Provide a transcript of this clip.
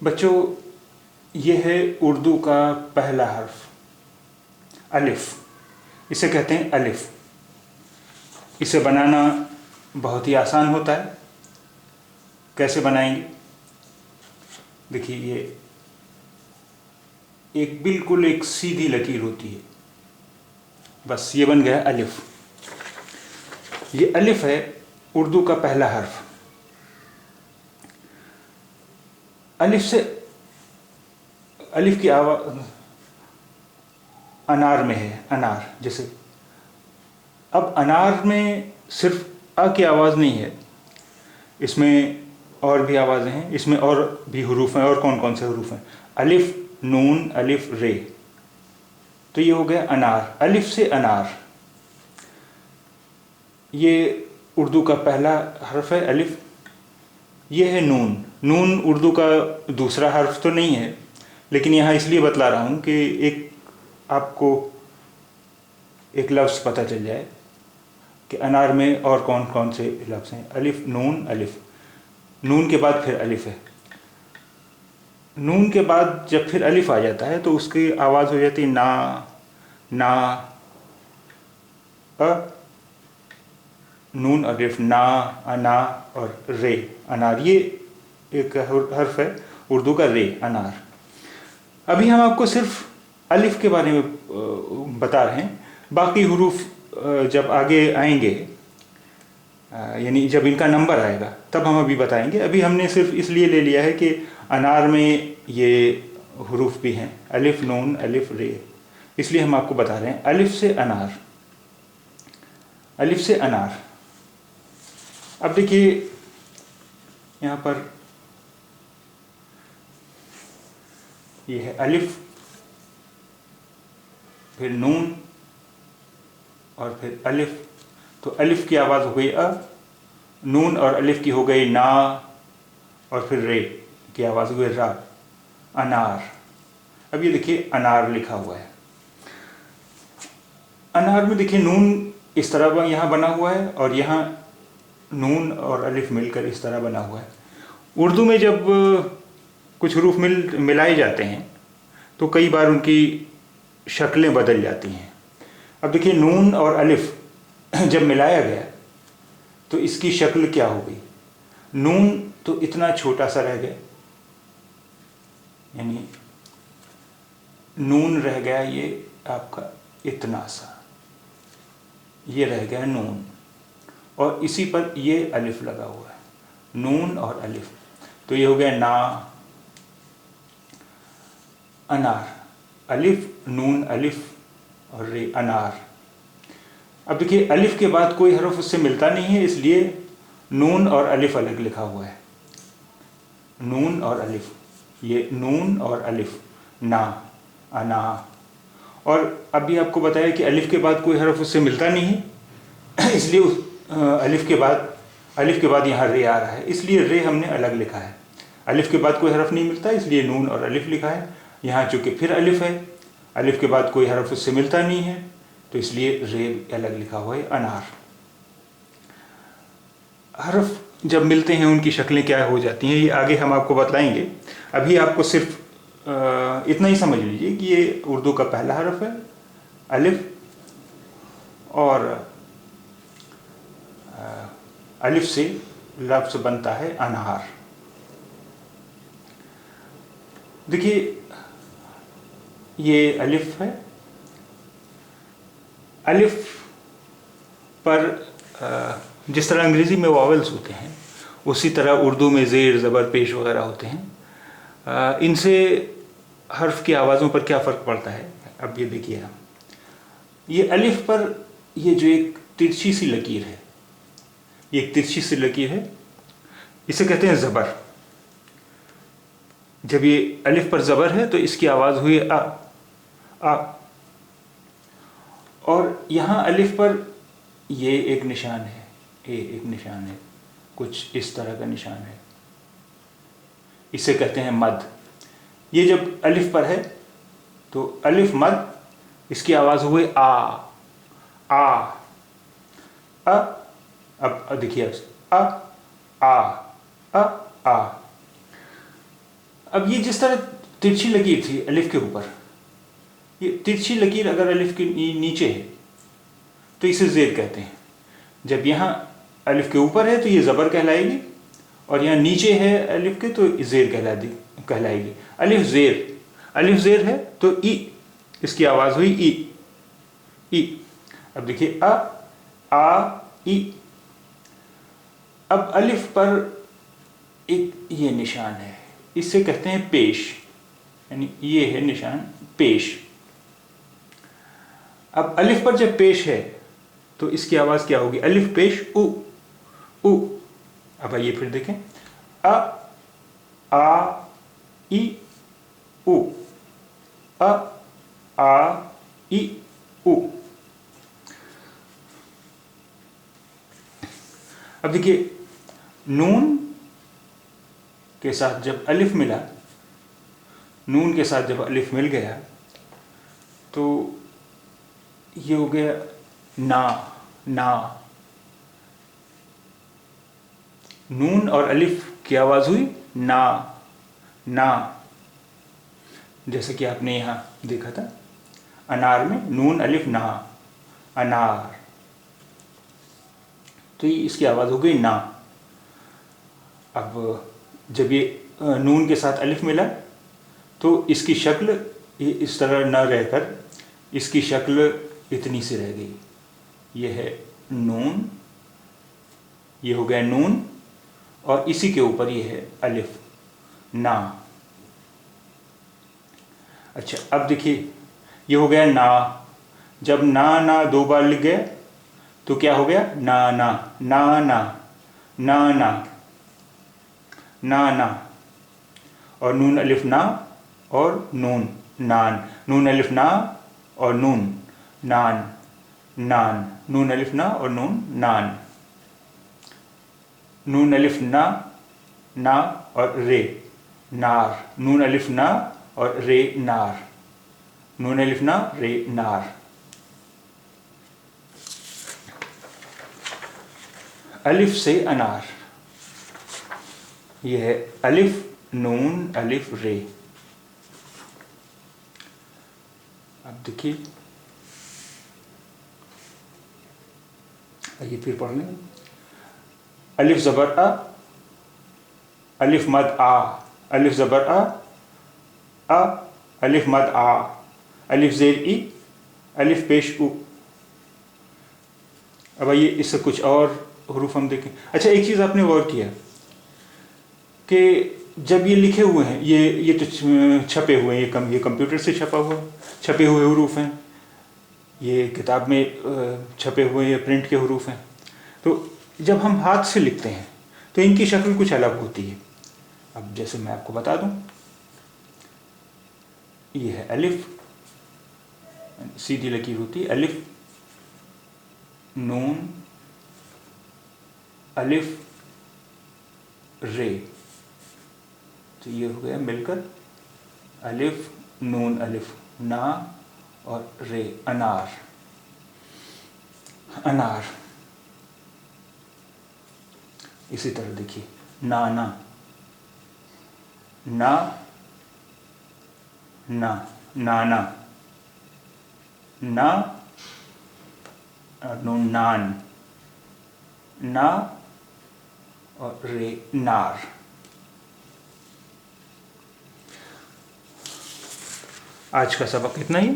बच्चों, ये है उर्दू का पहला हर्फ अलिफ। इसे कहते हैं अलिफ। इसे बनाना बहुत ही आसान होता है। कैसे बनाएंगे? देखिए, ये बिल्कुल एक सीधी लकीर होती है। बस ये बन गया अलिफ। ये अलिफ है उर्दू का पहला हर्फ। अलिफ की आवाज़ अनार में है, अनार जैसे। अब अनार में सिर्फ अ की आवाज़ नहीं है, इसमें और भी आवाज़ें हैं, इसमें और भी हुरूफ हैं। और कौन कौन से हुरूफ हैं? अलिफ, नून, अलिफ, रे। तो ये हो गया अनार। अलिफ से अनार, ये उर्दू का पहला हर्फ है अलिफ। ये है नून। नून उर्दू का दूसरा हर्फ तो नहीं है, लेकिन यहाँ इसलिए बतला रहा हूँ कि आपको एक लफ्ज़ पता चल जाए कि अनार में और कौन कौन से लफ्ज़ हैं। अलिफ, नून, अलिफ। नून के बाद फिर अलिफ है। नून के बाद जब फिर अलिफ आ जाता है तो उसकी आवाज़ हो जाती है ना, ना, अ, नून, अलिफ, ना, अना और रे, अनार। ये एक हर्फ है उर्दू का, रे, अनार। अभी हम आपको सिर्फ अलिफ के बारे में बता रहे हैं। बाकी हुरूफ जब आगे आएंगे, यानी जब इनका नंबर आएगा, तब हम अभी बताएंगे। अभी हमने सिर्फ इसलिए ले लिया है कि अनार में ये हुरूफ भी हैं, अलिफ, नून, अलिफ, रे, इसलिए हम आपको बता रहे हैं। अलिफ से अनार, अलिफ से अनार। अब देखिए यहाँ पर ये है अलिफ, फिर नून और फिर अलिफ। तो अलिफ की आवाज़ हो गई अ, नून और अलिफ की हो गई ना, और फिर रे की आवाज़ हो गई रा, अनार। अब ये देखिए अनार लिखा हुआ है। अनार में देखिए नून इस तरह यहाँ बना हुआ है, और यहाँ नून और अलिफ मिलकर इस तरह बना हुआ है। उर्दू में जब कुछ हरूफ मिलाए जाते हैं तो कई बार उनकी शक्लें बदल जाती हैं। अब देखिए नून और अलिफ जब मिलाया गया तो इसकी शक्ल क्या हो गई? नून तो इतना छोटा सा रह गया, यानी नून रह गया ये आपका इतना सा, ये रह गया नून, और इसी पर ये अलिफ लगा हुआ है, नून और अलिफ। तो ये हो गया ना, अनार। अलिफ, नून, अलिफ और रे, अनार। अब देखिए अलिफ के बाद कोई हर्फ उससे मिलता नहीं है, इसलिए नून और अलिफ अलग लिखा हुआ है। नून और अलिफ, ये नून और अलिफ, ना, अना। और अभी आपको बताया कि अलिफ के बाद कोई हर्फ उससे मिलता नहीं है, इसलिए अलिफ के बाद यहाँ रे आ रहा है, इसलिए रे हमने अलग लिखा है। अलिफ के बाद कोई हर्फ नहीं मिलता, इसलिए नून और अलिफ लिखा है। यहाँ चूँकि फिर अलिफ है, अलिफ के बाद कोई हर्फ उससे मिलता नहीं है, तो इसलिए रे अलग लिखा हुआ है, अनार। हर्फ जब मिलते हैं उनकी शक्लें क्या हो जाती हैं, ये आगे हम आपको बतलाएंगे। अभी आपको सिर्फ इतना ही समझ लीजिए कि ये उर्दू का पहला हर्फ है अलिफ, और अलिफ से लफ्ज़ बनता है अनार। देखिए ये अलिफ है। अलिफ पर जिस तरह अंग्रेज़ी में वावल्स होते हैं, उसी तरह उर्दू में ज़ेर, ज़बर, पेश वगैरह होते हैं। इनसे हर्फ की आवाज़ों पर क्या फ़र्क पड़ता है, अब ये देखिए हम। ये अलिफ पर ये जो एक तिरछी सी लकीर है, ये एक तिरछी सी लकीर है, इसे कहते हैं ज़बर। जब ये अलिफ पर ज़बर है तो इसकी आवाज़ हुई आ, आ। और यहाँ अलिफ पर ये एक निशान है, एक निशान है, कुछ इस तरह का निशान है, इसे कहते हैं मद। ये जब अलिफ पर है तो अलिफ मद, इसकी आवाज़ हुई आ, आ, अ। अब देखिए आ, आ, आ, आ। اب یہ جس طرح ترچھی لکیر تھی الف کے اوپر، یہ ترچھی لکیر اگر الف کے نیچے ہے تو اسے زیر کہتے ہیں. جب یہاں الف کے اوپر ہے تو یہ زبر کہلائے گی، اور یہاں نیچے ہے الف کے تو زیر کہلائے گی. الف زیر ہے تو ای، اس کی آواز ہوئی ای ای. اب دیکھیے آ ای. اب الف پر ایک یہ نشان ہے، اس سے کہتے ہیں پیش، یعنی یہ ہے نشان پیش. اب الف پر جب پیش ہے تو اس کی آواز کیا ہوگی؟ الف پیش او او. اب آئیے پھر دیکھیں، آ ای او، آ ای او. اب دیکھیے نون کے ساتھ جب الف ملا، نون کے ساتھ جب الف مل گیا تو یہ ہو گیا نا. نون اور الف کی آواز ہوئی نا. جیسے کہ آپ نے یہاں دیکھا تھا انار میں نون الف نا، انار. تو یہ اس کی آواز ہو گئی نا. اب جب یہ نون کے ساتھ الف ملا تو اس کی شکل یہ اس طرح نہ رہ کر اس کی شکل اتنی سی رہ گئی. یہ ہے نون، یہ ہو گیا نون، اور اسی کے اوپر یہ ہے الف نا. اچھا اب دیکھیے یہ ہو گیا نا. جب نا دو بار لکھ گیا تو کیا ہو گیا؟ نا. اور نون الف نا اور نون نان. نون الف نا اور نون نان. نون الف نا اور نون نان. نون الف نا اور رے نار. نون الف نا اور رے نار. نون الف نا رے نار. الف سے انار، یہ ہے الف نون الف رے. اب دیکھیے آئیے پھر پڑھ لیں. الف زبر الف مد آ، الف زبر الف مد آ، الف زیر ای، الف پیش او. اب آئیے اس سے کچھ اور حروف ہم دیکھیں. اچھا ایک چیز آپ نے غور کیا کہ جب یہ لکھے ہوئے ہیں، یہ تو چھپے ہوئے ہیں، یہ کمپیوٹر سے چھپے ہوئے حروف ہیں، یہ کتاب میں چھپے ہوئے پرنٹ کے حروف ہیں. تو جب ہم ہاتھ سے لکھتے ہیں تو ان کی شکل کچھ الگ ہوتی ہے. اب جیسے میں آپ کو بتا دوں، یہ ہے الف، سیدھی لکیر ہوتی ہے، الف نون الف رے. تو یہ ہو گیا مل کر الف نون الف نا اور رے انار. اسی طرح دیکھیے نانا نانا نا نون نان نا اور رے نار. آج کا سبق اتنا ہی.